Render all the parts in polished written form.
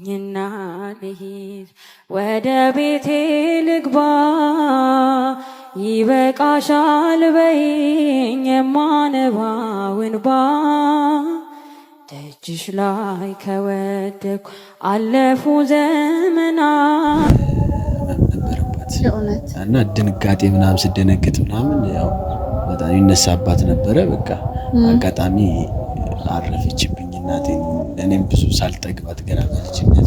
ማሪኝና ልሂድ ወደ ቤቴ ልግባ ይበቃሻል በይኝ የማነባው እንባ ደጅሽ ላይ ከወደኩ አለፉ ዘመናት ነበረባት እና ድንጋጤ ምናምን ስደነግጥ ምናምን ያው በጣም ይነሳባት ነበረ። በቃ አጋጣሚ አረፈችብኝ እናቴ። እኔም ብዙ ሳልጠግባት ገና በልጅነት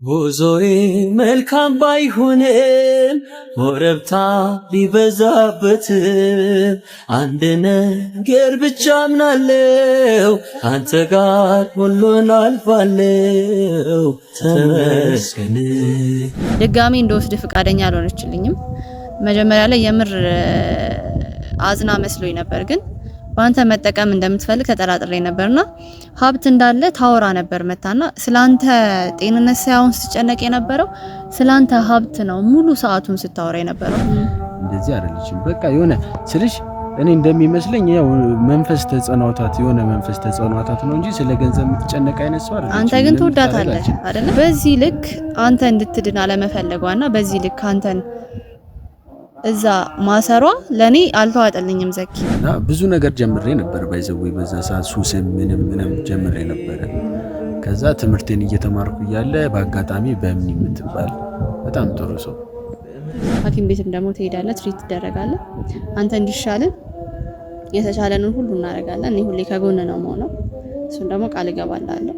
ጉዞዬ መልካም ባይሆንም ኮረብታ ቢበዛበት አንድ ነገር ብቻ አምናለሁ አንተ ጋር ሁሉን አልፋለሁ ተመስገን። ድጋሚ እንደወስድ ፍቃደኛ አልሆነችልኝም። መጀመሪያ ላይ የምር አዝና መስሎኝ ነበር፣ ግን በአንተ መጠቀም እንደምትፈልግ ተጠራጥሬ ነበርና ሀብት እንዳለ ታወራ ነበር መታና ስላንተ ጤንነት ሳይሆን ስትጨነቅ የነበረው ስላንተ ሀብት ነው ሙሉ ሰዓቱን ስታወራ የነበረው። እንደዚህ አይደለችም። በቃ የሆነ ስልሽ እኔ እንደሚመስለኝ ያው መንፈስ ተጸናውታት የሆነ መንፈስ ተጸናውታት ነው እንጂ ስለ ገንዘብ የምትጨነቅ አይነት ሰው አይደለች። አንተ ግን ትወዳታለህ አይደል? በዚህ ልክ አንተ እንድትድን አለመፈለጓና በዚህ ልክ አንተን እዛ ማሰሯ ለኔ አልተዋጠልኝም ዘኪ። እና ብዙ ነገር ጀምሬ ነበር ባይዘው በዛ ሰዓት ሱስም ምንም ጀምሬ ነበር። ከዛ ትምህርቴን እየተማርኩ እያለ በአጋጣሚ በምን የምትባል በጣም ጥሩ ሰው ሐኪም ቤትም ደግሞ ትሄዳለህ፣ ትሪት ትደረጋለህ። አንተ እንዲሻልን የተቻለንን ሁሉ እናደርጋለን። እኔ ሁሌ ከጎን ነው የምሆነው። እሱን ደግሞ ቃል እገባላለሁ።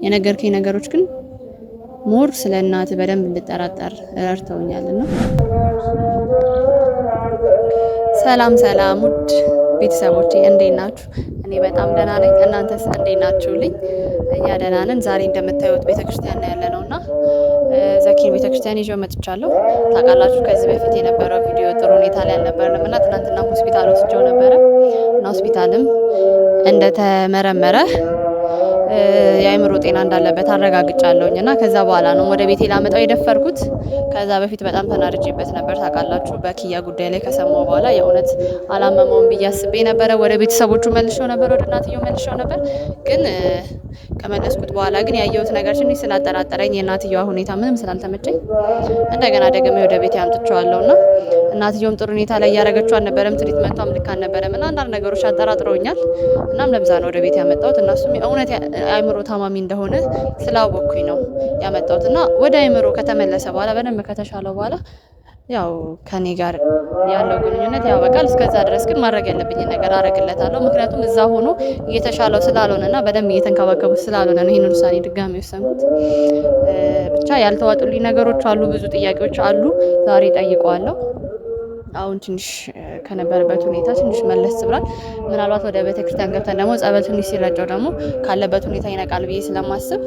የነገርከኝ ነገሮች ግን ሞር ስለ እናትህ በደንብ እንድጠራጠር ረድተውኛልና ሰላም ውድ ቤተሰቦቼ እንዴት ናችሁ? እኔ በጣም ደህና ነኝ። እናንተስ እንዴት ናችሁልኝ? እኛ ደህና ነን። ዛሬ እንደምታዩት ቤተክርስቲያን ነው ያለነውና ዘኪን ቤተክርስቲያን ይዤው መጥቻለሁ። ታውቃላችሁ ከዚህ በፊት የነበረው ቪዲዮ ጥሩ ሁኔታ ላይ አልነበረም እና ትናንትና ሆስፒታል ወስጄው ነበረ እና ሆስፒታልም እንደተመረመረ የአእምሮ ጤና እንዳለበት አረጋግጫለሁኝ እና ከዛ በኋላ ነው ወደ ቤቴ ላመጣው የደፈርኩት። ከዛ በፊት በጣም ተናድጄበት ነበር ታውቃላችሁ። በኪያ ጉዳይ ላይ ከሰማው በኋላ የእውነት አላመመውም ብዬ አስቤ ነበረ። ወደ ቤተሰቦቹ መልሼው ነበር፣ ወደ እናትየው መልሼው ነበር። ግን ከመለስኩት በኋላ ግን ያየሁት ነገር ትንሽ ስላጠራጠረኝ የእናትየዋ ሁኔታ ምንም ስላልተመቸኝ እንደገና ደግሜ ወደ ቤቴ አምጥቼዋለሁና እናትየውም ጥሩ ሁኔታ ላይ እያደረገችው አልነበረም። ትሪትመንቷም ልክ አልነበረም እና አንዳንድ ነገሮች አጠራጥረውኛል። እናም ለብዛ ነው ወደ ቤቴ ያመጣሁት። እነሱም እውነት አእምሮ ታማሚ እንደሆነ ስላወቅኩኝ ነው ያመጣሁት እና ወደ አእምሮ ከተመለሰ በኋላ በደንብ ከተሻለው በኋላ ያው ከኔ ጋር ያለው ግንኙነት ያበቃል። እስከዛ ድረስ ግን ማድረግ ያለብኝን ነገር አደርግለታለሁ። ምክንያቱም እዛ ሆኖ እየተሻለው ስላልሆነና በደንብ እየተንከባከቡት ስላልሆነ ነው ይሄን ውሳኔ ድጋሚ ወሰንኩት። ብቻ ያልተዋጡልኝ ነገሮች አሉ፣ ብዙ ጥያቄዎች አሉ። ዛሬ ጠይቀዋለሁ። አሁን ትንሽ ከነበረበት ሁኔታ ትንሽ መለስ ብሏል። ምናልባት ወደ ቤተክርስቲያን ገብተን ደግሞ ጸበል ትንሽ ሲረጨው ደግሞ ካለበት ሁኔታ ይነቃል ብዬ ስለማስብ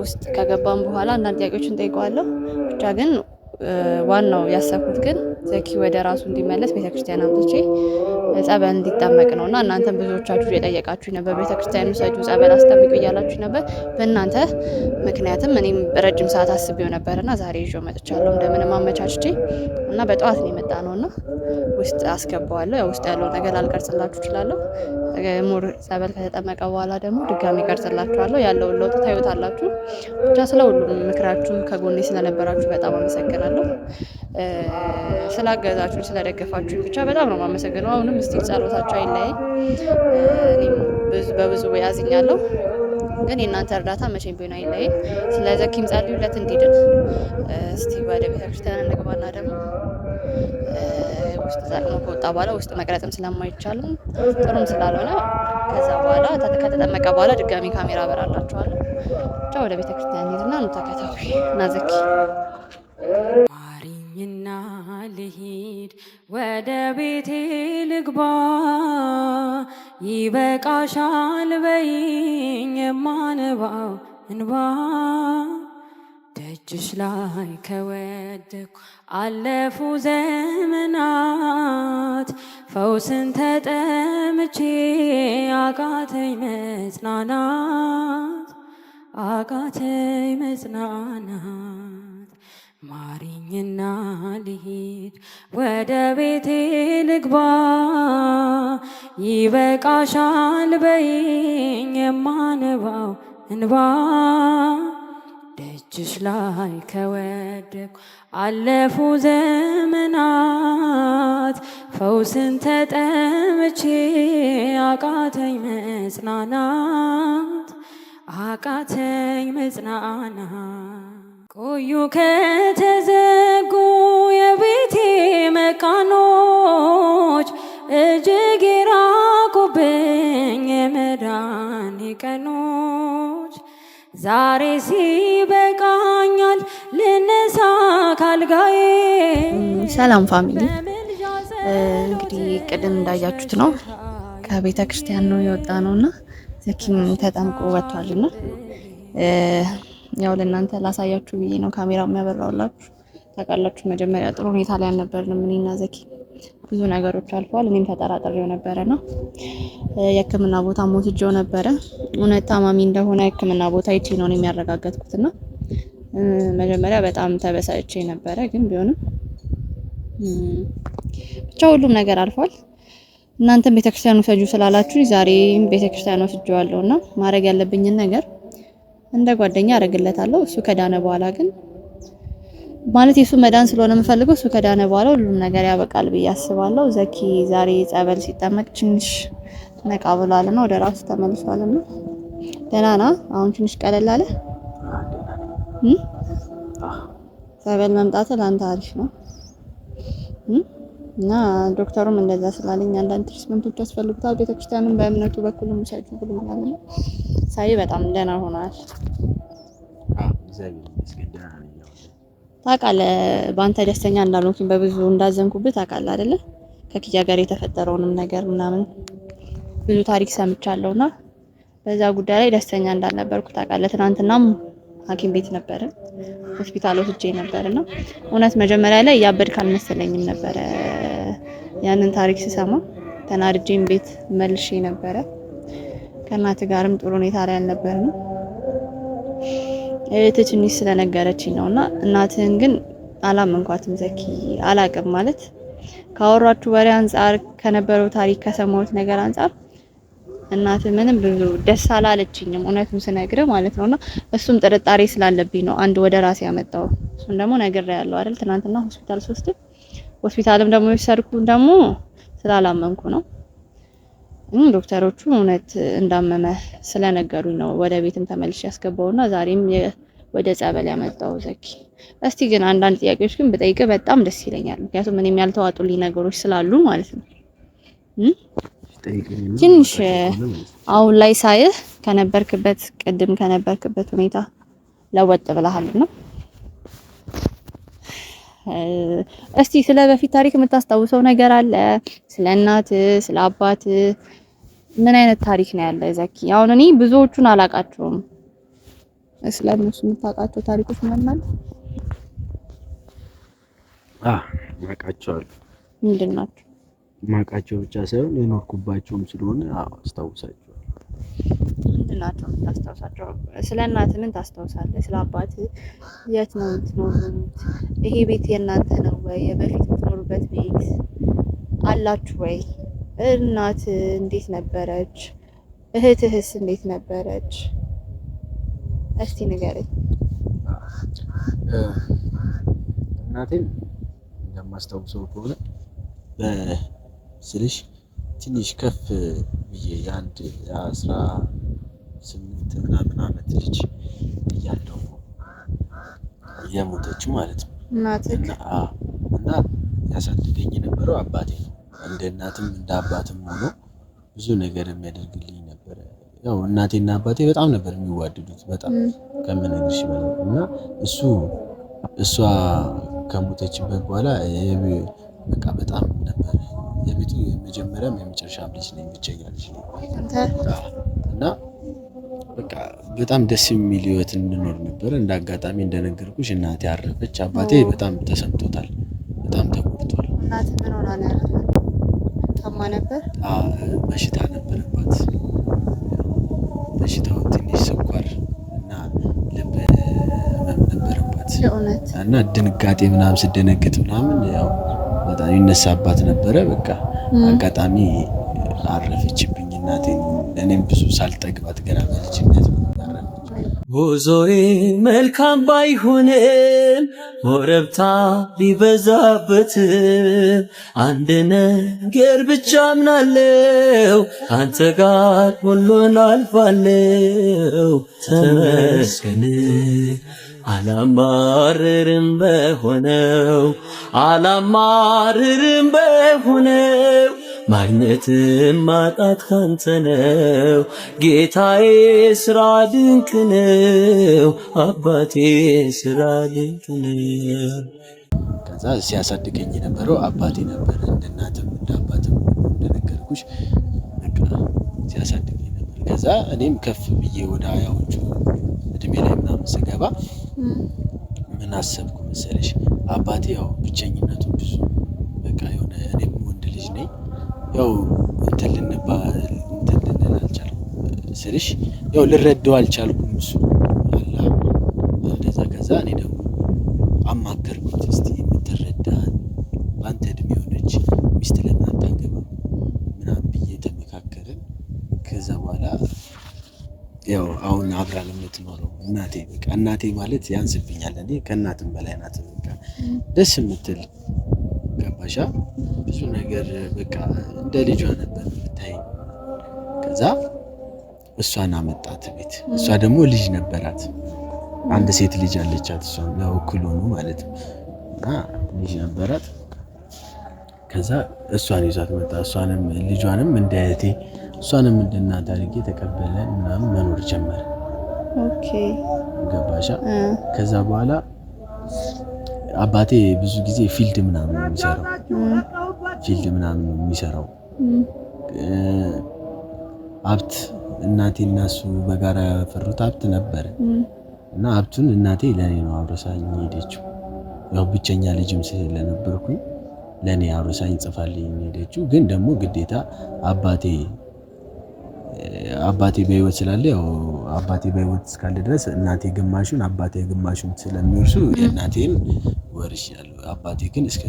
ውስጥ ከገባም በኋላ አንዳንድ ጥያቄዎችን ጠይቀዋለሁ። ብቻ ግን ዋናው ያሰብኩት ግን ዘኪ ወደ ራሱ እንዲመለስ ቤተክርስቲያን አምጥቼ ጸበል እንዲጠመቅ ነውና እናንተም ብዙዎቻችሁ የጠየቃችሁ ነበር። ቤተክርስቲያን ውሰጁ ጸበል አስጠምቁ እያላችሁ ነበር። በእናንተ ምክንያትም እኔም ረጅም ሰዓት አስቤው ነበርና ዛሬ ይዤው መጥቻለሁ እንደምንም አመቻችቼ እና በጠዋት ነው የመጣ ነውና ውስጥ አስገባዋለሁ። ያው ውስጥ ያለው ነገር አልቀርጽላችሁ እችላለሁ። ሞር ጸበል ከተጠመቀ በኋላ ደግሞ ድጋሚ ቀርጽላችኋለሁ። ያለውን ለውጥ ታዩታላችሁ። ብቻ ስለ ሁሉም ምክራችሁ ከጎኔ ስለነበራችሁ በጣም አመሰግናለሁ። ስላገዛችሁ ስለደገፋችሁ ብቻ በጣም ነው የማመሰግነው። አሁንም እስቲ ጸሎታችሁ አይለየኝ። እኔም በብዙ ያዝኛለሁ፣ ግን የእናንተ እርዳታ መቼም ቢሆን አይለየኝ። ስለ ዘኪም ጸልዩለት እንዲድን። እስቲ ወደ ቤተክርስቲያን እንግባና ደግሞ ውስጥ ጸቅሞ ከወጣ በኋላ ውስጥ መቅረጽም ስለማይቻልም ጥሩም ስላልሆነ ከዛ በኋላ ከተጠመቀ በኋላ ድጋሚ ካሜራ አበራላችኋለሁ። ብቻ ወደ ቤተክርስቲያን ሄድና እንተከታተሉ እና ዘኪ ማሪኝና ልሂድ ወደ ቤቴ ልግባ ይበቃሻል በይኝ የማነባው እንባ ደጅሽ ላይ ከወደኩ አለፉ ዘመናት ፈውስን ተጠምቼ አቃተኝ መጽናናት ማሪኝና ልሂድ ወደ ቤቴ ልግባ ይበቃሻል በይኝ የማነባው እንባ እጅሽ ላይ ከወደኩ አለፉ ዘመናት ፈውስን ተጠምቼ አቃተኝ መጽናናት ቆዩ ከተዘጉ የቤቴ መቃኖች እጅግ የራቁብኝ የመዳኔ ቀኖች ዛሬ ሲበቃኛል ልነሳ ካልጋዬ። ሰላም ፋሚሊ፣ እንግዲህ ቅድም እንዳያችሁት ነው ከቤተ ክርስቲያን ነው የወጣ ነውና ዘኪም ተጠምቆ ወጥቷልና ያው ለእናንተ ላሳያችሁ ብዬ ነው ካሜራው የሚያበራውላችሁ። ታውቃላችሁ መጀመሪያ ጥሩ ሁኔታ ላይ አልነበርንም እኔና ዘኪ፣ ብዙ ነገሮች አልፈዋል። እኔም ተጠራጥሬው ነበረና የሕክምና ቦታ ሞትጄው ነበረ። እውነት ታማሚ እንደሆነ ሕክምና ቦታ ይቺ ነው የሚያረጋገጥኩትና መጀመሪያ በጣም ተበሳጭቼ ነበረ። ግን ቢሆንም ብቻ ሁሉም ነገር አልፏል። እናንተም ቤተክርስቲያን ወሰጁ ስላላችሁ ዛሬም ቤተክርስቲያን ወስጄዋለሁና ማድረግ ያለብኝን ነገር እንደ ጓደኛ አረግለታለሁ። እሱ ከዳነ በኋላ ግን ማለት የሱ መዳን ስለሆነ የምፈልገው እሱ ከዳነ በኋላ ሁሉም ነገር ያበቃል ብዬ አስባለሁ። ዘኪ ዛሬ ጸበል ሲጠመቅ ትንሽ ነቃ ብሏልና ወደ ራሱ ተመልሷልና ደህና ና። አሁን ትንሽ ቀለል አለ። ጸበል መምጣት ለአንተ አሪፍ ነው እና ዶክተሩም እንደዛ ስላለኝ አንዳንድ ትሪትመንቶች ያስፈልጉታል። ቤተክርስቲያንም በእምነቱ በኩል ሙሳይቱ ብሎኛል። ሳይ በጣም ደህና ሆኗል። ታውቃለህ በአንተ ደስተኛ እንዳልሆንኩኝ በብዙ እንዳዘንኩብህ ታውቃለህ አይደለ? ከኪያ ጋር የተፈጠረውንም ነገር ምናምን ብዙ ታሪክ ሰምቻለሁና በዛ ጉዳይ ላይ ደስተኛ እንዳልነበርኩ ታውቃለህ። ትናንትናም ሐኪም ቤት ነበረ፣ ሆስፒታል ወስጄ ነበርና እውነት መጀመሪያ ላይ ያበድክ አልመሰለኝም ነበረ። ያንን ታሪክ ስሰማ ተናድጄም ቤት መልሼ ነበረ። ከእናት ጋርም ጥሩ ሁኔታ ላይ አልነበርንም። ትንሽ ስለነገረችኝ ነውና እናትህን ግን አላመንኳትም። ዘኪ አላቅም ማለት ካወራችሁ ወሬ አንፃር ከነበረው ታሪክ ከሰማሁት ነገር አንፃር እናት ምንም ብዙ ደስ አላለችኝም፣ እውነቱን ስነግርህ ማለት ነውና እሱም ጥርጣሬ ስላለብኝ ነው አንድ ወደ ራሴ ያመጣው። እሱን ደግሞ ነግሬያለሁ አይደል? ትናንትና ሆስፒታል ሆስፒታልም ደግሞ የሰርኩ ደግሞ ስላላመንኩ ነው። ዶክተሮቹ እውነት እንዳመመ ስለነገሩኝ ነው ወደ ቤትም ተመልሼ ያስገባውና ዛሬም ወደ ጸበል ያመጣው ዘኪ። እስቲ ግን አንዳንድ ጥያቄዎች ግን ብጠይቅህ በጣም ደስ ይለኛል። ምክንያቱም እኔም ያልተዋጡልኝ ነገሮች ስላሉ ማለት ነው። ትንሽ አሁን ላይ ሳይህ ቅድም ከነበርክበት ሁኔታ ለወጥ ብለሃልና እስቲ ስለ በፊት ታሪክ የምታስታውሰው ነገር አለ? ስለ እናት፣ ስለ አባት ምን አይነት ታሪክ ነው ያለ ዘኪ? አሁን እኔ ብዙዎቹን አላቃቸውም። ስለነሱ የምታውቃቸው ታሪኮች ምን ማለት? ማቃቸዋለሁ። ምንድን ናቸው? ማቃቸው ብቻ ሳይሆን የኖርኩባቸውም ስለሆነ አስታውሳቸዋለሁ። ምንድን ናቸው የምታስታውሳቸው? ስለ እናት ምን ታስታውሳለህ? ስለ አባት የት ነው የምትኖሩት? ይሄ ቤት የእናንተ ነው ወይ? የበፊት የምትኖሩበት ቤት አላችሁ ወይ? እናት እንዴት ነበረች? እህትህስ እንዴት ነበረች? እስቲ ንገረኝ። እናቴን እንደማስታውሰው ከሆነ በስልሽ ትንሽ ከፍ ብዬ የአንድ 18 ምናምን ዓመት ልጅ እያለሁ የሞተች ማለት ነው። እናትህ? እና ያሳደገኝ የነበረው አባቴ ነው። እንደ እናትም እንደ አባትም ሆኖ ብዙ ነገር የሚያደርግልኝ ነበረ። ያው እናቴና አባቴ በጣም ነበር የሚዋደዱት፣ በጣም ከምነግርሽ በላይ እና እሷ ከሞተችበት በኋላ በቃ በጣም ነበር የቤቱ የመጀመሪያም የመጨረሻም ልጅ ነኝ፣ ብቸኛ ልጅ ነኝ እና በቃ በጣም ደስ የሚል ህይወት እንኖር ነበር። እንደ አጋጣሚ እንደነገርኩሽ እናቴ አረፈች። አባቴ በጣም ተሰምቶታል፣ በጣም ተጎድቷል። እናት ምን ሆና ነው? ታማ ነበር? በሽታ ነበረባት። በሽታው ትንሽ ስኳር እና ልብ ህመም ነበረባት እና ድንጋጤ ምናምን ስደነግጥ ምናምን ያው በጣም ይነሳባት ነበረ። በቃ አጋጣሚ አረፈችብኝ እናቴ። እኔም ብዙ ሳልጠግባት ገና በልጅነት አረፈች። ጉዞዬ መልካም ባይሆንም ኮረብታ ቢበዛበትም አንድ ነገር ብቻ አምናለው ካንተ ጋር ሁሉን አልፋለው። ተመስገን አላማርርም በሆነው ማግኘትም ማጣት ካንተ ነው ጌታዬ፣ ስራ ድንቅ ነው አባቴ፣ ስራ ድንቅ ነው። ከዛ ሲያሳድገኝ የነበረው አባቴ ነበር። እንደ እናትም እንደ አባትም እንደነገርኩሽ በቃ ሲያሳድገኝ ነበር። ከዛ እኔም ከፍ ብዬ ወደ ሀያዎቹ እድሜ ላይ ምናምን ስገባ ምን አሰብኩ መሰለሽ? አባቴ ያው ብቸኝነቱ ብዙ በቃ የሆነ እኔም ወንድ ልጅ ነኝ ያው እንትን ልንል አልቻልኩም ስልሽ ያው ልረዳው አልቻልኩም። እሱ አላ እንደዛ ከዛ እኔ ደግሞ አማከርኩት። እስቲ የምትረዳን በአንተ እድሜ የሆነች ሚስት ለምን አታገባም ምናምን ብዬ ተመካከርን። ከዛ በኋላ ያው አሁን አብራን የምትኖረው እናቴ በቃ እናቴ ማለት ያንስብኛል። እኔ ከእናትም በላይ ናት። በቃ ደስ የምትል ገባሻ? ብዙ ነገር በቃ እንደ ልጇ ነበር የምታይ። ከዛ እሷን አመጣት ቤት። እሷ ደግሞ ልጅ ነበራት፣ አንድ ሴት ልጅ አለቻት። እሷ ያው እኩል ሆኑ ማለት ነው እና ልጅ ነበራት። ከዛ እሷን ይዟት መጣ። እሷንም ልጇንም እንደ እህቴ እሷንም እንደ እናት አድርጌ ተቀበለን ምናምን መኖር ጀመረ። ኦኬ ገባሻ? ከዛ በኋላ አባቴ ብዙ ጊዜ ፊልድ ምናምን ነው የሚሰራው። ሀብት እናቴ እና እሱ በጋራ ያፈሩት ሀብት ነበረ እና ሀብቱን እናቴ ለኔ ነው አውርሳኝ ሄደችው። ያው ብቸኛ ልጅም ስለነበርኩኝ ለኔ አውርሳኝ ጽፋልኝ ሄደችው። ግን ደግሞ ግዴታ አባቴ በህይወት ስላለ ያው አባቴ በህይወት እስካለ ድረስ እናቴ ግማሹን አባቴ ግማሹን ስለሚወርሱ የእናቴን ወርሻለሁ። አባቴ ግን እስከ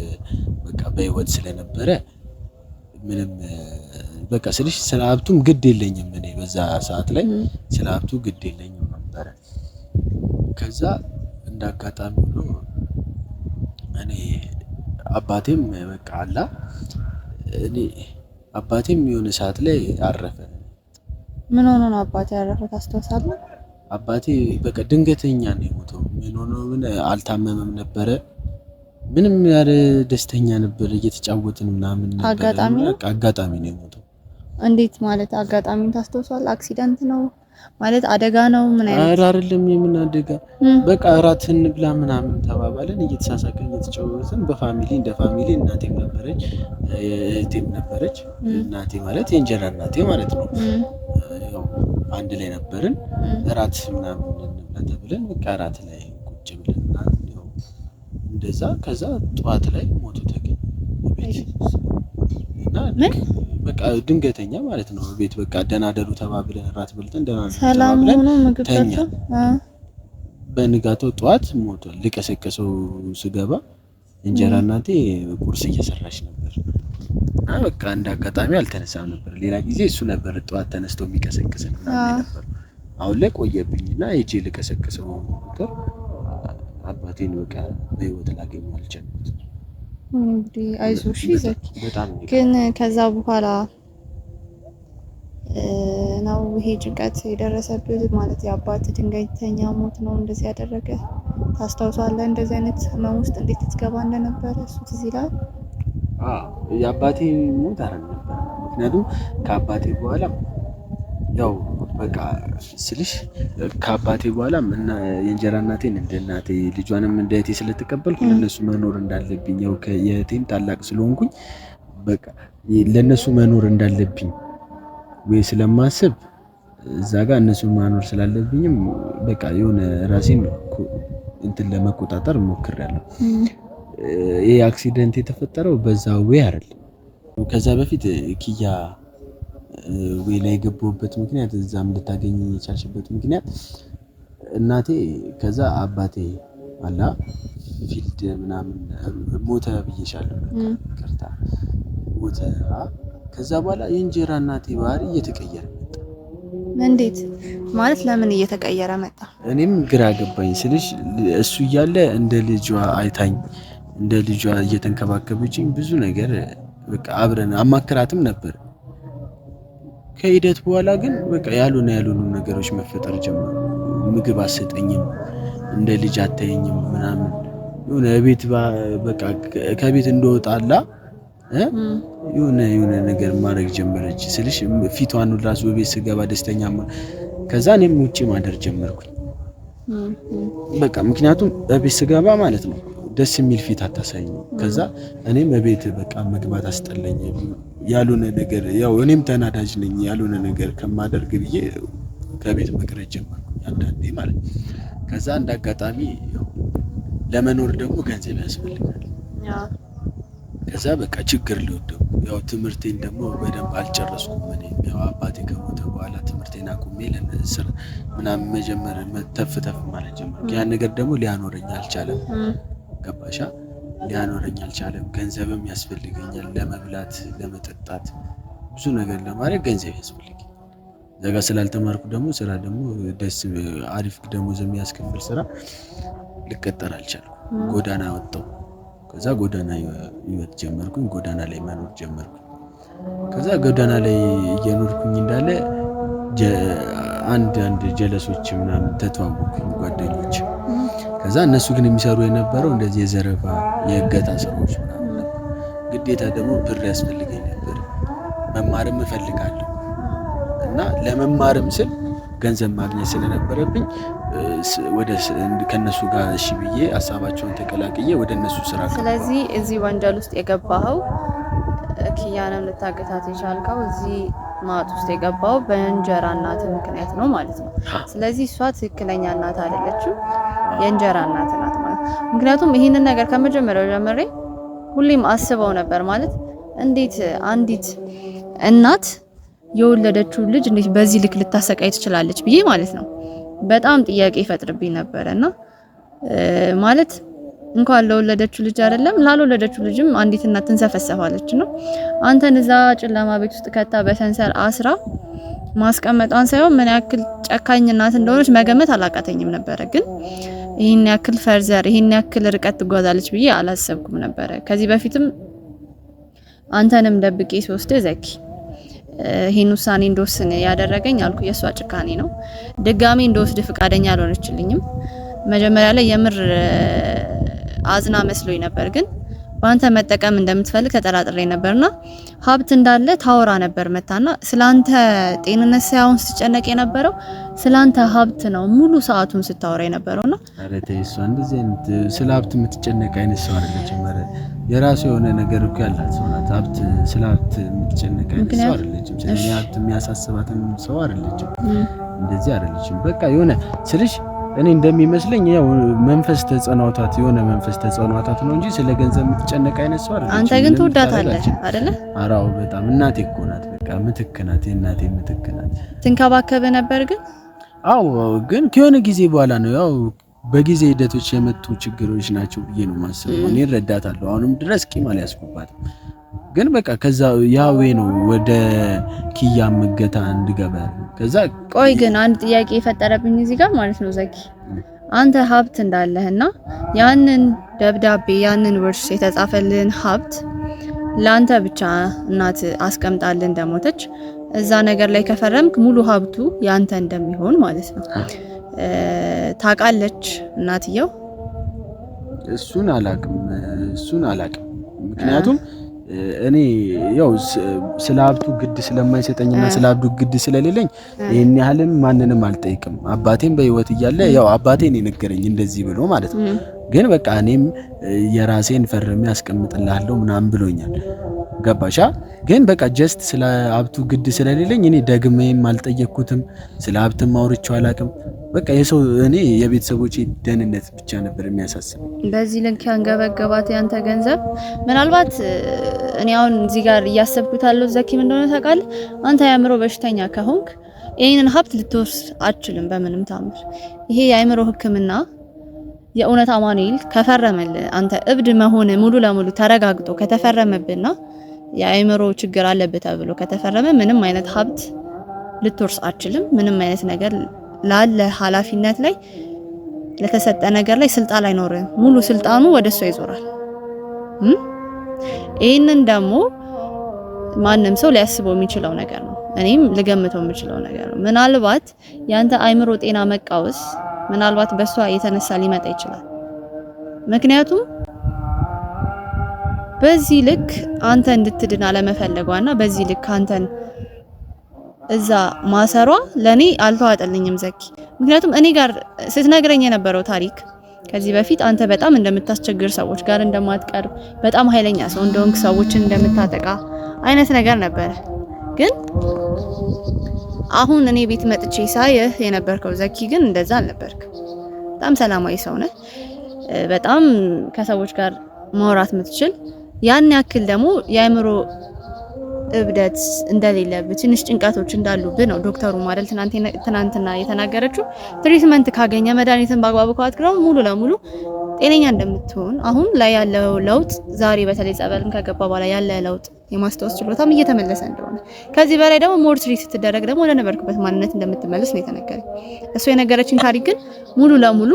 በቃ በህይወት ስለነበረ ምንም በቃ ስልሽ ስለ ሀብቱም ግድ የለኝም። እኔ በዛ ሰዓት ላይ ስለ ሀብቱ ግድ የለኝም ነበረ። ከዛ እንዳጋጣሚ ሁሉ እኔ አባቴም በቃ አላ እኔ አባቴም የሆነ ሰዓት ላይ አረፈ። ምን ሆኖ ነው አባቴ ያረፈ ታስታውሳለህ? አባቴ በቃ ድንገተኛ ነው የሞተው። ምን ሆኖ ምን አልታመመም ነበረ። ምንም ያለ ደስተኛ ነበር፣ እየተጫወትን ምናምን ነበር። አጋጣሚ ነው የሞተው። እንዴት ማለት አጋጣሚ ታስታውሳለህ? አክሲደንት ነው ማለት አደጋ ነው? ምን አይነት? ኧረ አይደለም፣ የምን አደጋ በቃ እራት እንብላ ምናምን ተባባልን፣ እየተሳሳቀን እየተጫወትን በፋሚሊ እንደ ፋሚሊ እናቴም ነበረች እህቴም ነበረች። እናቴ ማለት የእንጀራ እናቴ ማለት ነው። ያው አንድ ላይ ነበርን። እራት ምናምን እንብላ ተብለን በቃ እራት ላይ ቁጭ ብለን ምናምን ያው እንደዛ። ከዛ ጠዋት ላይ ሞቶ ተገኘ ቤት እና በቃ ድንገተኛ ማለት ነው። ቤት በቃ ደናደሩ ተባብለን እራት በልተን ደናደሩ ተባብለን ተኛ። በንጋታው ጠዋት ሞቷል። ልቀሰቀሰው ስገባ እንጀራ እናቴ ቁርስ እየሰራች ነበር እና በቃ እንደ አጋጣሚ አልተነሳም ነበር። ሌላ ጊዜ እሱ ነበር ጠዋት ተነስቶ የሚቀሰቅሰን ነበር። አሁን ላይ ቆየብኝና ሄጄ ልቀሰቅሰው ሞተር አባቴን በቃ በህይወት ላገኘው አልቻልኩትም። እንግዲህ አይዞሽ ዘኪ። ግን ከዛ በኋላ ነው ይሄ ጭንቀት የደረሰብህ ማለት የአባት ድንገተኛ ሞት ነው እንደዚህ ያደረገ ታስታውሳለህ? እንደዚህ አይነት ህመም ውስጥ እንዴት ትገባ እንደነበረ እሱ ትዝ ይላል? የአባቴ ሞት አይደለም ነበር። ምክንያቱም ከአባቴ በኋላ ያው በቃ ስልሽ ከአባቴ በኋላ የእንጀራ እናቴን እንደ እናቴ ልጇንም እንደ እህቴ ስለተቀበልኩ ለነሱ መኖር እንዳለብኝ ያው የእህቴም ታላቅ ስለሆንኩኝ በቃ ለነሱ መኖር እንዳለብኝ ወይ ስለማስብ እዛ ጋር እነሱን ማኖር ስላለብኝም በቃ የሆነ ራሴን እንትን ለመቆጣጠር ሞክሬያለሁ። ይሄ አክሲደንት የተፈጠረው በዛ ወይ አይደለም። ከዛ በፊት ኪያ ወይ ላይ የገባሁበት ምክንያት እዛም እንድታገኝ የቻልሽበት ምክንያት እናቴ ከዛ አባቴ አላ ፊልድ ምናምን ሞተ ብዬሻለሁ። ይቅርታ ሞተ። ከዛ በኋላ የእንጀራ እናቴ ባህሪ እየተቀየረ መጣ። እንዴት ማለት ለምን እየተቀየረ መጣ? እኔም ግራ ገባኝ ስልሽ እሱ እያለ እንደ ልጇ አይታኝ እንደ ልጇ እየተንከባከበችኝ ብዙ ነገር በቃ አብረን አማክራትም ነበር። ከሂደት በኋላ ግን በቃ ያልሆነ ነገሮች መፈጠር ጀመሩ። ምግብ አሰጠኝም፣ እንደ ልጅ አታየኝም ምናምን የሆነ ቤት በቃ ከቤት እንደወጣላ የሆነ ነገር ማድረግ ጀመረች ስልሽ ፊቷን ራሱ በቤት ስገባ ደስተኛ ከዛ እኔም ውጪ ማደር ጀመርኩኝ። በቃ ምክንያቱም በቤት ስገባ ማለት ነው ደስ የሚል ፊት አታሳይኝ። ከዛ እኔም በቤት በቃ መግባት አስጠላኝ። ያልሆነ ነገር ያው እኔም ተናዳጅ ነኝ። ያልሆነ ነገር ከማደርግ ብዬ ከቤት መቅረት ጀመርኩኝ አንዳንዴ ማለት። ከዛ እንዳጋጣሚ ለመኖር ደግሞ ገንዘብ ያስፈልጋል። ከዛ በቃ ችግር ሊወደው ያው ትምህርቴን ደግሞ በደንብ አልጨረስኩም። እኔ ያው አባቴ ከሞተ በኋላ ትምህርቴን አቁሜ ለነስር ምናምን መጀመር ተፍ ማለት ጀመርኩ። ያን ነገር ደግሞ ሊያኖረኝ አልቻለም። ገባሻ? ሊያኖረኝ አልቻለም። ገንዘብም ያስፈልገኛል ለመብላት፣ ለመጠጣት፣ ብዙ ነገር ለማድረግ ገንዘብ ያስፈልገኛል። ዘጋ ስላልተማርኩ ደግሞ ስራ ደግሞ ደስ አሪፍ ደሞዝ የሚያስከፍል ስራ ልቀጠር አልቻልኩም። ጎዳና ወጣሁ። ከዛ ጎዳና ህይወት ጀመርኩኝ። ጎዳና ላይ መኖር ጀመርኩኝ። ከዛ ጎዳና ላይ እየኖርኩኝ እንዳለ አንድ ጀለሶች ምናምን ተተዋወቁኝ፣ ጓደኞች። ከዛ እነሱ ግን የሚሰሩ የነበረው እንደዚህ የዘረፋ የእገታ ስራዎች ምናምን ነበር። ግዴታ ደግሞ ብር ያስፈልገኝ ነበር። መማርም እፈልጋለሁ እና ለመማርም ስል ገንዘብ ማግኘት ስለነበረብኝ ወደ ከነሱ ጋር እሺ ብዬ ሐሳባቸውን ተቀላቅዬ ወደ እነሱ ስራ። ስለዚህ እዚህ ወንጀል ውስጥ የገባኸው ኪያንም ልታገታት የቻልከው እዚህ ማጥ ውስጥ የገባው በእንጀራ እናት ምክንያት ነው ማለት ነው። ስለዚህ እሷ ትክክለኛ እናት አይደለችም፣ የእንጀራ እናት ናት ማለት። ምክንያቱም ይሄንን ነገር ከመጀመሪያው ጀምሬ ሁሌም አስበው ነበር ማለት እንዴት አንዲት እናት የወለደችው ልጅ እንዴት በዚህ ልክ ልታሰቃይ ትችላለች ብዬ ማለት ነው በጣም ጥያቄ ይፈጥርብኝ ነበርና ማለት እንኳን ለወለደችው ልጅ አይደለም ላልወለደችው ልጅም አንዲት እናት ትንሰፈሰፋለች ነው። አንተን እዛ ጨለማ ቤት ውስጥ ከታ በሰንሰል አስራ ማስቀመጧን ሳይሆን ምን ያክል ጨካኝ እናት እንደሆነች መገመት አላቃተኝም ነበር። ግን ይሄን ያክል ፈርዘር ይሄን ያክል ርቀት ትጓዛለች ብዬ አላሰብኩም ነበር። ከዚህ በፊትም አንተንም ደብቄ ሲወስድ ዘኪ ይሄን ውሳኔ እንደወስን ያደረገኝ አልኩ የሷ ጭካኔ ነው። ድጋሚ እንደወስድ ፍቃደኛ አልሆነችልኝም። መጀመሪያ ላይ የምር አዝና መስሎኝ ነበር፣ ግን ባንተ መጠቀም እንደምትፈልግ ተጠራጥሬ ነበርና ሀብት እንዳለ ታወራ ነበር መታና ስላንተ ጤንነት ሳይሆን ስትጨነቅ የነበረው ስላንተ ሀብት ነው ሙሉ ሰዓቱን ስታወራ የነበረውና አረ ተይ እሷ እንደዚህ አይነት ስለ ሀብት የምትጨነቅ አይነት ሰው አይደለችም። የራሱ የሆነ ነገር እኮ ያላት ሰው ናት። ሀብት ስለ ሀብት የምትጨነቅ አይነት ሰው አይደለችም። ስለዚህ ሀብት የሚያሳስባትም ሰው አይደለችም። እንደዚህ አይደለችም። በቃ የሆነ ስልሽ እኔ እንደሚመስለኝ ያው መንፈስ ተጸናውታት የሆነ መንፈስ ተጸናውታት ነው እንጂ ስለ ገንዘብ የምትጨነቅ አይነት ሰው አይደለችም። አንተ ግን ትወዳታለህ አይደለ? አራው በጣም እናቴ እኮ ናት። በቃ ምትክ ናት፣ የእናቴ ምትክ ናት። ትንከባከበ ነበር ግን አው ግን ከሆነ ጊዜ በኋላ ነው ያው በጊዜ ሂደቶች የመጡ ችግሮች ናቸው ብዬ ነው የማስበው። እኔ እረዳታለሁ። አሁንም ድረስ ቂም አልያዝኩባትም። ግን በቃ ከዛ ያዌ ነው ወደ ኪያ መገታ እንድገባ። ከዛ ቆይ ግን አንድ ጥያቄ የፈጠረብኝ እዚህ ጋር ማለት ነው ዘኪ፣ አንተ ሀብት እንዳለህና ያንን ደብዳቤ ያንን ውርስ የተጻፈልን ሀብት ላንተ ብቻ እናት አስቀምጣልን እንደሞተች እዛ ነገር ላይ ከፈረምክ ሙሉ ሀብቱ ያንተ እንደሚሆን ማለት ነው ታውቃለች እናትየው? እሱን አላቅም ምክንያቱም እኔ ያው ስለ ሀብቱ ግድ ስለማይሰጠኝና ስለ ሀብቱ ግድ ስለሌለኝ ይሄን ያህልም ማንንም አልጠይቅም። አባቴም በህይወት እያለ ያው አባቴን የነገረኝ እንደዚህ ብሎ ማለት ነው። ግን በቃ እኔም የራሴን ፈርሜ አስቀምጥልሃለሁ ምናምን ብሎኛል። ገባሻ? ግን በቃ ጀስት ስለ ሀብቱ ግድ ስለሌለኝ እኔ ደግሜም አልጠየቅኩትም። ስለ ሀብትም አውርቼው አላቅም። በቃ የሰው እኔ የቤተሰቦቼ ደህንነት ብቻ ነበር የሚያሳስበው። በዚህ ልክ ያንገበገባት ያንተ ገንዘብ ምናልባት እኔ አሁን እዚህ ጋር እያሰብኩት ያለው ዘኪ ምን እንደሆነ ታውቃለህ? አንተ የአእምሮ በሽተኛ ከሆንክ ይሄንን ሀብት ልትወስድ አትችልም በምንም ታምር። ይሄ የአእምሮ ሕክምና የእውነት አማኑኤል ከፈረመልህ አንተ እብድ መሆን ሙሉ ለሙሉ ተረጋግጦ ከተፈረመብና የአእምሮ ችግር አለበት ተብሎ ከተፈረመ ምንም አይነት ሀብት ልትወርስ አትችልም። ምንም አይነት ነገር ላለ ኃላፊነት ላይ ለተሰጠ ነገር ላይ ስልጣን አይኖርም። ሙሉ ስልጣኑ ወደሷ ይዞራል። ይሄንን ደግሞ ማንም ሰው ሊያስበው የሚችለው ነገር ነው። እኔም ልገምተው የምችለው ነገር ነው። ምናልባት ያንተ አይምሮ ጤና መቃወስ ምናልባት በሷ የተነሳ ሊመጣ ይችላል። ምክንያቱም በዚህ ልክ አንተ እንድትድን አለመፈለጓና በዚህ ልክ አንተን እዛ ማሰሯ ለኔ አልተዋጠልኝም ዘኪ። ምክንያቱም እኔ ጋር ስትነግረኝ የነበረው ታሪክ ከዚህ በፊት አንተ በጣም እንደምታስቸግር፣ ሰዎች ጋር እንደማትቀርብ፣ በጣም ኃይለኛ ሰው እንደሆንክ፣ ሰዎችን እንደምታጠቃ አይነት ነገር ነበር። ግን አሁን እኔ ቤት መጥቼ ሳይህ የነበርከው ዘኪ ግን እንደዛ አልነበርክ። በጣም ሰላማዊ ሰው ነህ። በጣም ከሰዎች ጋር ማውራት የምትችል ያን ያክል ደግሞ የአእምሮ እብደት እንደሌለብህ ትንሽ ጭንቀቶች እንዳሉብህ ነው ዶክተሩ ማለት ትናንትና የተናገረችው። ትሪትመንት ካገኘ መድኃኒትን በአግባቡ ካትግረው ሙሉ ለሙሉ ጤነኛ እንደምትሆን አሁን ላይ ያለው ለውጥ ዛሬ በተለይ ጸበልም ከገባ በኋላ ያለ ለውጥ የማስታወስ ችሎታም እየተመለሰ እንደሆነ ከዚህ በላይ ደግሞ ሞር ትሪት ስትደረግ ደግሞ ወደ ነበርክበት ማንነት እንደምትመለስ ነው የተነገረኝ። እሱ የነገረችን ታሪክ ግን ሙሉ ለሙሉ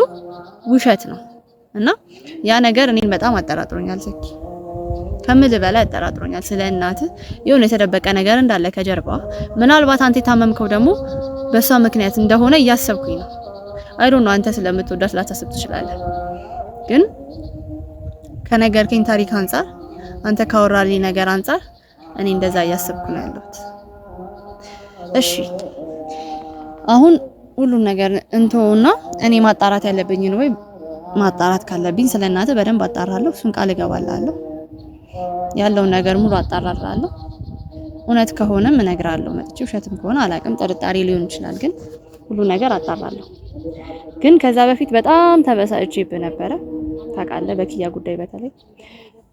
ውሸት ነው እና ያ ነገር እኔን በጣም አጠራጥሮኛል ዘኪ። ከምል በላይ አጠራጥሮኛል። ስለ እናትህ የሆነ የተደበቀ ነገር እንዳለ ከጀርባ ምናልባት አንተ የታመምከው ደግሞ በሷ ምክንያት እንደሆነ እያሰብኩኝ ነው። አይ ዶንት ኖ አንተ ስለምትወዳት ላታስብ ትችላለህ፣ ግን ከነገርከኝ ታሪክ አንፃር አንተ ካወራልኝ ነገር አንፃር እኔ እንደዛ እያሰብኩ ነው ያለሁት። እሺ አሁን ሁሉም ነገር እንተውና እኔ ማጣራት ያለብኝ ነው ወይ ማጣራት ካለብኝ ስለ እናትህ በደንብ አጣራለሁ። እሱን ቃል እገባላለሁ። ያለውን ነገር ሙሉ አጣራላለሁ። እውነት ከሆነም እነግራለሁ መጥቼ፣ ውሸትም ከሆነ አላቅም፣ ጥርጣሬ ሊሆን ይችላል። ግን ሁሉ ነገር አጣራለሁ። ግን ከዛ በፊት በጣም ተበሳጭቼብህ ነበረ ታውቃለህ፣ በኪያ ጉዳይ በተለይ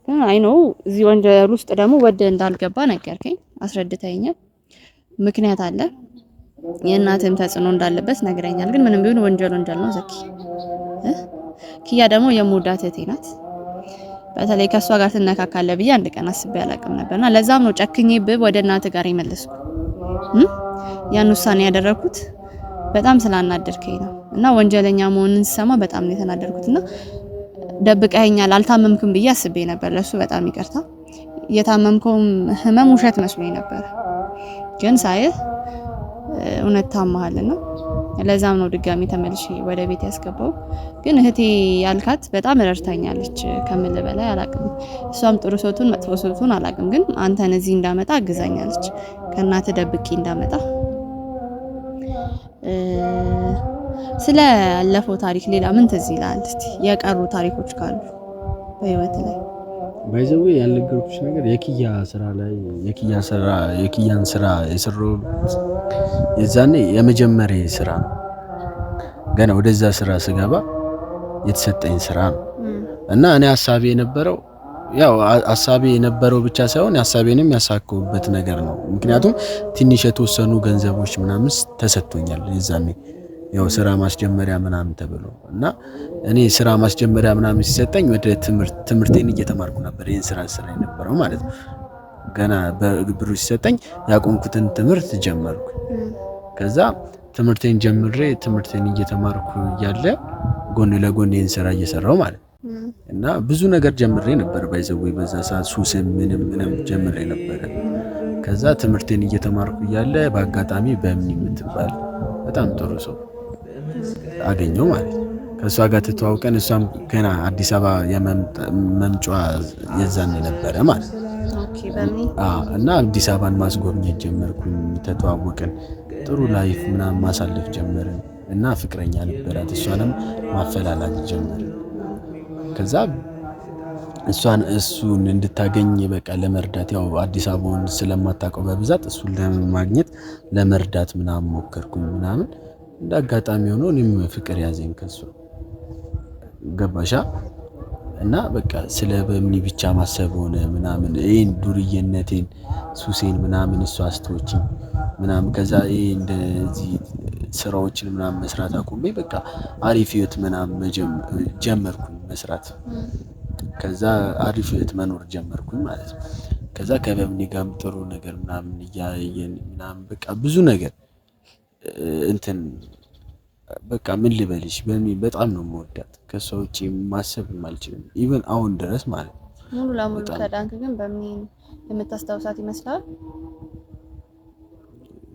ግን አይ ኖ እዚህ ወንጀል ውስጥ ደግሞ ወደ እንዳልገባ ነገርከኝ፣ አስረድተኸኛል። ምክንያት አለ፣ የእናትህም ተጽዕኖ እንዳለበት ነግረኛል። ግን ምንም ቢሆን ወንጀል ነው ዘኪ። ኪያ ደግሞ የምወዳት እህቴ ናት። በተለይ ከሷ ጋር ትነካካለህ ብዬ አንድ ቀን አስቤ አላቅም ነበርና ለዛም ነው ጨክኜብህ ወደ እናትህ ጋር የመለስኩ። ያን ውሳኔ ያደረኩት በጣም ስላናደርከኝ ነው እና ወንጀለኛ መሆንን ስሰማ በጣም ነው የተናደርኩትና ደብቀኸኛል፣ አልታመምክም ብዬ አስቤ ነበር። ለሱ በጣም ይቅርታ። የታመምከውም ህመም ውሸት መስሎኝ ነበር፣ ግን ሳይህ እውነት ታመሃልና ለዛም ነው ድጋሚ ተመልሼ ወደ ቤት ያስገባው። ግን እህቴ ያልካት በጣም ረድታኛለች ከምል በላይ አላቅም። እሷም ጥሩ ሰውቱን መጥፎ ሰውቱን አላቅም፣ ግን አንተን እዚህ እንዳመጣ አግዛኛለች፣ ከእናት ደብቄ እንዳመጣ። ስለ አለፈው ታሪክ ሌላ ምን ትዝ ይላል? እስቲ የቀሩ ታሪኮች ካሉ በህይወት ላይ ባይዘው ያልነገርኩሽ ነገር የኪያን ስራ የሰራው የዛኔ የመጀመሪያ ስራ ነው። ገና ወደዛ ስራ ስገባ የተሰጠኝ ስራ ነው እና እኔ ሐሳቤ የነበረው ብቻ ሳይሆን ሐሳቤንም ያሳካውበት ነገር ነው። ምክንያቱም ትንሽ የተወሰኑ ገንዘቦች ምናምን ተሰጥቶኛል የዛኔ ያው ስራ ማስጀመሪያ ምናምን ተብሎ እና እኔ ስራ ማስጀመሪያ ምናምን ሲሰጠኝ ወደ ትምህርቴን እየተማርኩ ነበር። ይሄን ስራ የነበረው ማለት ነው። ገና በብሩ ሲሰጠኝ ያቆምኩትን ትምህርት ጀመርኩ። ከዛ ትምህርቴን ጀምሬ ትምህርቴን እየተማርኩ እያለ ጎን ለጎን ይሄን ስራ እየሰራው ማለት እና ብዙ ነገር ጀምሬ ነበር። ባይዘው በዛ ሰዓት ሱስም ምንም ጀምሬ ነበር። ከዛ ትምህርቴን እየተማርኩ እያለ በአጋጣሚ በምን የምትባል በጣም ጥሩ ሰው አገኘው ማለት ነው። ከሷ ጋር ተተዋውቀን እሷም ገና አዲስ አበባ የመምጫዋ የዛን ነበረ ማለት ነው። እና አዲስ አበባን ማስጎብኘት ጀመርኩኝ። ተተዋወቅን፣ ጥሩ ላይፍ ምናምን ማሳለፍ ጀመርን እና ፍቅረኛ ነበራት። እሷንም ማፈላለግ ጀመርን። ከዛ እሱን እንድታገኝ በቃ ለመርዳት ያው አዲስ አበባውን ስለማታውቀው በብዛት እሱን ለማግኘት ለመርዳት ምናምን ሞከርኩኝ ምናምን። እንደ አጋጣሚ ሆኖ እኔም ፍቅር ያዘኝ ከሱ ገባሻ። እና በቃ ስለ በምኒ ብቻ ማሰብ ሆነ ምናምን ይሄን ዱርዬነቴን ሱሴን ምናምን እሱ አስተውጪኝ ምናምን። ከዛ ይሄ እንደዚህ ስራዎችን ምናምን መስራት አቁሜ በቃ አሪፍ ህይወት ምናምን ጀመርኩኝ መስራት። ከዛ አሪፍ ህይወት መኖር ጀመርኩኝ ማለት ነው። ከዛ ከበምኒ ጋርም ጥሩ ነገር ምናምን እያየን ምናምን በቃ ብዙ ነገር እንትን በቃ ምን ልበልሽ በጣም ነው የምወዳት። ከሷ ውጪ ማሰብ አልችልም ኢቭን አሁን ድረስ ማለት ነው። ሙሉ ለሙሉ ከዳንክ ግን በምን የምታስታውሳት ይመስላል?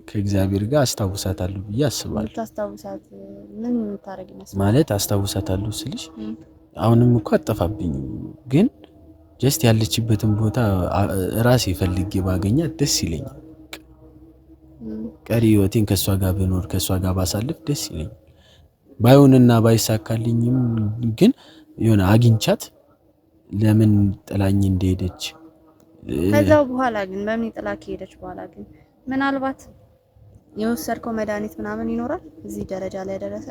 ከእግዚአብሔር ጋር አስታውሳታለሁ ብዬ አስባለሁ። የምታስታውሳት ምን የምታረግ ይመስላል? ማለት አስታውሳታለሁ ስልሽ አሁንም እኮ አጠፋብኝም፣ ግን ጀስት ያለችበትን ቦታ ራሴ ፈልጌ ባገኛት ደስ ይለኛል። ቀሪ ህይወቴን ከሷ ጋር ብኖር ከሷ ጋር ባሳልፍ ደስ ይለኛል። ባይሆንና ባይሳካልኝም ግን የሆነ አግኝቻት ለምን ጥላኝ እንደሄደች ከዛው በኋላ ግን በምን ጥላ ከሄደች በኋላ ግን ምናልባት የወሰድከው መድኃኒት ምናምን ይኖራል እዚህ ደረጃ ላይ ደረሰ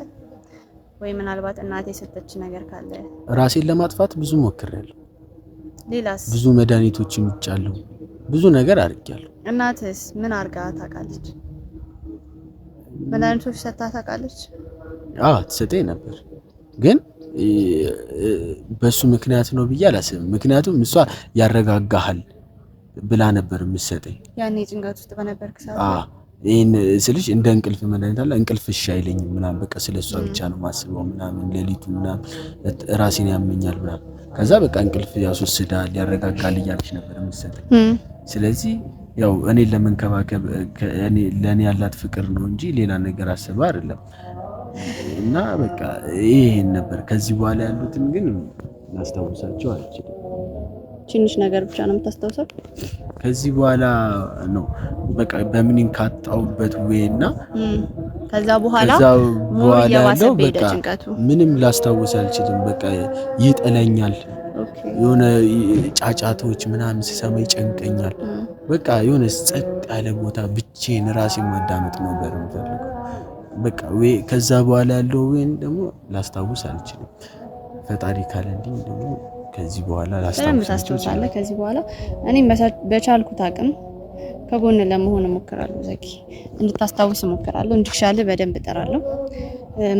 ወይ? ምናልባት እናቴ ሰጠች ነገር ካለ ራሴን ለማጥፋት ብዙ ሞክሬያለሁ። ሌላስ? ብዙ መድኃኒቶችን ውጫለሁ፣ ብዙ ነገር አድርጌያለሁ። እናትስ ምን አርጋ ታውቃለች? መድኃኒቶች ሰጥታ ታውቃለች? ትሰጠኝ ነበር ግን በሱ ምክንያት ነው ብዬ አላስብም። ምክንያቱም እሷ ያረጋጋሃል ብላ ነበር የምትሰጠኝ ያኔ ጭንቀት ውስጥ በነበርክ ሰዓት። ይሄን ስልሽ እንደ እንቅልፍ መድኃኒት አለ፣ እንቅልፍ እሺ አይለኝም ምናምን፣ በቃ ስለሷ ብቻ ነው ማስበው ምናምን፣ ሌሊቱ ምናምን ራሴን ያመኛል ምናምን። ከዛ በቃ እንቅልፍ ያስወስዳል ያረጋጋል እያለች ነበር የምትሰጠኝ። ስለዚህ ያው እኔን ለመንከባከብ ለእኔ ያላት ፍቅር ነው እንጂ ሌላ ነገር አስባ አይደለም። እና በቃ ይሄን ነበር። ከዚህ በኋላ ያሉትን ግን ላስታውሳቸው አልችልም። ትንሽ ነገር ብቻ ነው የምታስታውሰው። ከዚህ በኋላ ነው በቃ በምን ካጣውበት ወይና ከዛ በኋላ ያለው በቃ ምንም ላስታውስ አልችልም። በቃ ይጠለኛል። የሆነ ጫጫቶች ምናምን ሲሰማ ይጨንቀኛል። በቃ የሆነ ጸጥ ያለ ቦታ ብቻዬን ራሴን ማዳመጥ ነበር የምፈልገው። በቃ ወይ ከዛ በኋላ ያለው ወይን ደግሞ ላስታውስ አልችልም። ፈጣሪ ካለልኝ ደግሞ ከዚህ በኋላ ላስታውሳለሁ። ከዚህ በኋላ እኔም በቻልኩት አቅም ከጎን ለመሆን እሞክራለሁ። ዘኪ እንድታስታውስ እሞክራለሁ። እንድትሻል በደንብ እጠራለሁ።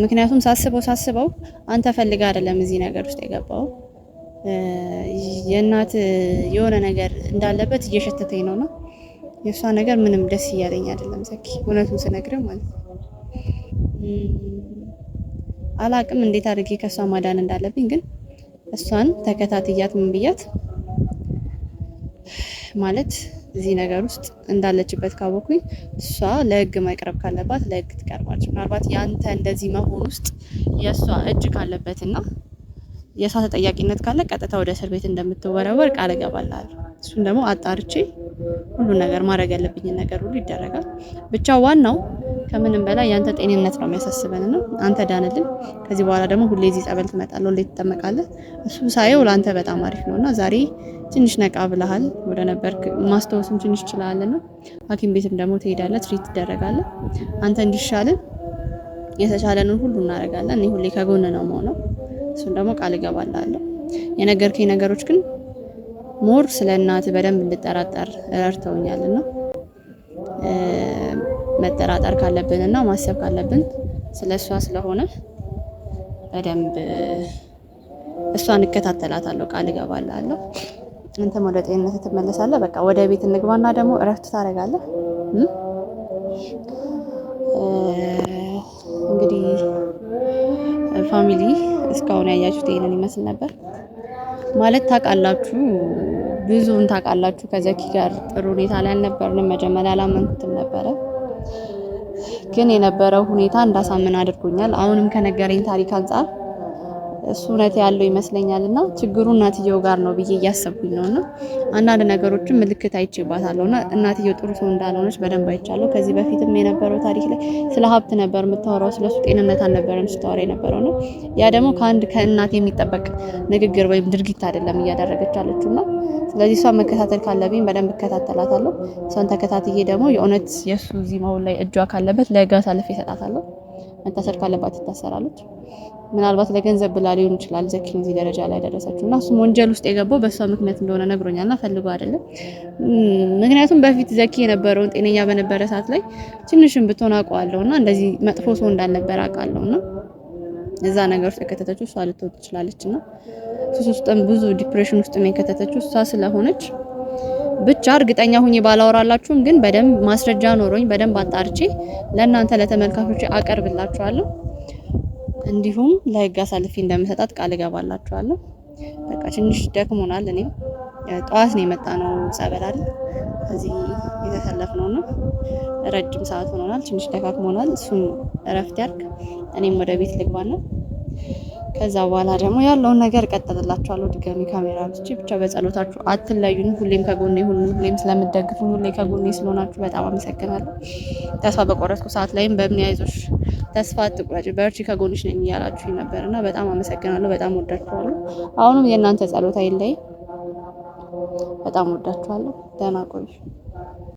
ምክንያቱም ሳስበው አንተ ፈልጋ አይደለም እዚህ ነገር ውስጥ የገባው። የእናት የሆነ ነገር እንዳለበት እየሸተተኝ ነውና የእሷ ነገር ምንም ደስ እያለኝ አይደለም ዘኪ፣ እውነቱን ስነግርህ ማለት ነው። አላቅም እንዴት አድርጌ ከሷ ማዳን እንዳለብኝ፣ ግን እሷን ተከታትያት ምን ብያት ማለት እዚህ ነገር ውስጥ እንዳለችበት ካወኩኝ እሷ ለሕግ መቅረብ ካለባት ለሕግ ትቀርባለች። ምናልባት ያንተ እንደዚህ መሆን ውስጥ የእሷ እጅ ካለበትና የእሷ ተጠያቂነት ካለ ቀጥታ ወደ እስር ቤት እንደምትወረወር ቃል እገባላለሁ። እሱን ደግሞ አጣርቼ ሁሉ ነገር ማድረግ ያለብኝን ነገር ሁሉ ይደረጋል። ብቻ ዋናው ከምንም በላይ ያንተ ጤንነት ነው የሚያሳስበን ነው። አንተ ዳንልን። ከዚህ በኋላ ደግሞ ሁሌ እዚህ ጸበል ትመጣለህ፣ ሁሌ ትጠመቃለህ። እሱ ሳየው ለአንተ በጣም አሪፍ ነውና ዛሬ ትንሽ ነቃ ብለሃል፣ ወደ ነበርክ ማስታወስም ትንሽ ችላለና ሐኪም ቤትም ደግሞ ትሄዳለህ፣ ትሪት ትደረጋለህ። አንተ እንዲሻልን የተቻለንን ሁሉ እናደርጋለን። እኔ ሁሌ ከጎን ነው የምሆነው። እሱን ደግሞ ቃል እገባላለሁ። የነገርከኝ ነገሮች ግን ሞር ስለ እናት በደንብ እንድጠራጠር ረድተውኛልና መጠራጠር ካለብንና ማሰብ ካለብን ስለሷ ስለሆነ በደንብ እሷን እከታተላታለሁ፣ ቃል እገባላለሁ። አንተም ወደ ጤንነት ትመለሳለህ። በቃ ወደ ቤት እንግባና ደግሞ እረፍት ታደርጋለህ። እንግዲህ ፋሚሊ እስካሁን ያያችሁት ይሄንን ይመስል ነበር። ማለት ታውቃላችሁ፣ ብዙውን ታውቃላችሁ። ከዘኪ ጋር ጥሩ ሁኔታ ላይ አልነበርንም። መጀመሪያ አላመንኩትም ነበረ፣ ግን የነበረው ሁኔታ እንዳሳምን አድርጎኛል። አሁንም ከነገረኝ ታሪክ አንጻር እሱ እውነት ያለው ይመስለኛልና ችግሩ እናትየው ጋር ነው ብዬ እያሰብኩኝ ነውና አንዳንድ ነገሮችን ምልክት አይቼባታለሁና እናትየው ጥሩ ሰው እንዳልሆነች በደንብ አይቻለሁ። ከዚህ በፊትም የነበረው ታሪክ ላይ ስለ ሀብት ነበር የምታወራው፣ ስለሱ ጤንነት አልነበረም ስታወራ የነበረው ነው። ያ ደግሞ ከእናት የሚጠበቅ ንግግር ወይም ድርጊት አይደለም እያደረገች አለችውና ስለዚህ እሷን መከታተል ካለብኝ በደንብ እከታተላታለሁ። እሷን ተከታትዬ ደግሞ የእውነት የሱ እዚህ መሆን ላይ እጇ ካለበት ለሕግ አሳልፌ እሰጣታለሁ። መታሰር ካለባት ትታሰራለች። ምናልባት ለገንዘብ ብላ ሊሆን ይችላል ዘኪን እዚህ ደረጃ ላይ ደረሰችው እና እሱም ወንጀል ውስጥ የገባው በሷ ምክንያት እንደሆነ ነግሮኛልና ፈልገው አይደለም። ምክንያቱም በፊት ዘኪ የነበረውን ጤነኛ በነበረ ሰዓት ላይ ትንሽም ብትሆን አውቀዋለሁና እንደዚህ መጥፎ ሰው እንዳልነበረ አውቃለሁና እዛ ነገር ውስጥ የከተተችው እሷ ልትሆን ትችላለችና ሱስ ውስጥም ብዙ ዲፕሬሽን ውስጥ የከተተችው እሷ ስለሆነች ብቻ እርግጠኛ ሁኜ ባላወራላችሁም ግን በደንብ ማስረጃ ኖሮኝ በደንብ አጣርቼ ለእናንተ ለተመልካቾች አቀርብላችኋለሁ። እንዲሁም ለህግ አሳልፌ እንደምሰጣት ቃል እገባላችኋለሁ። በቃ ትንሽ ደክሞናል። እኔም ጠዋት ነው የመጣ ነው ጸበል አይደል እዚህ የተሰለፍነውና ረጅም ሰዓት ሆኖናል። ትንሽ ደካክሞናል። እሱም እረፍት ያርግ። እኔም ወደ ቤት ልግባና ከዛ በኋላ ደግሞ ያለውን ነገር ቀጥልላችኋለሁ። ድጋሚ ካሜራ አጥቼ ብቻ በጸሎታችሁ አትለዩኝ። ሁሌም ከጎኔ ሁኑ። ሁሌም ስለምትደግፉኝ፣ ሁሌ ከጎኔ ስለሆናችሁ በጣም አመሰግናለሁ። ተስፋ በቆረጥኩ ሰዓት ላይም በምን አይዞሽ፣ ተስፋ አትቁረጪ፣ በርቺ፣ ከጎንሽ ነኝ እያላችሁኝ ነበርና በጣም አመሰግናለሁ። በጣም ወዳችኋለሁ። አሁንም የእናንተ ጸሎት አይለይ። በጣም ወዳችኋለሁ። ደህና ቆዩ።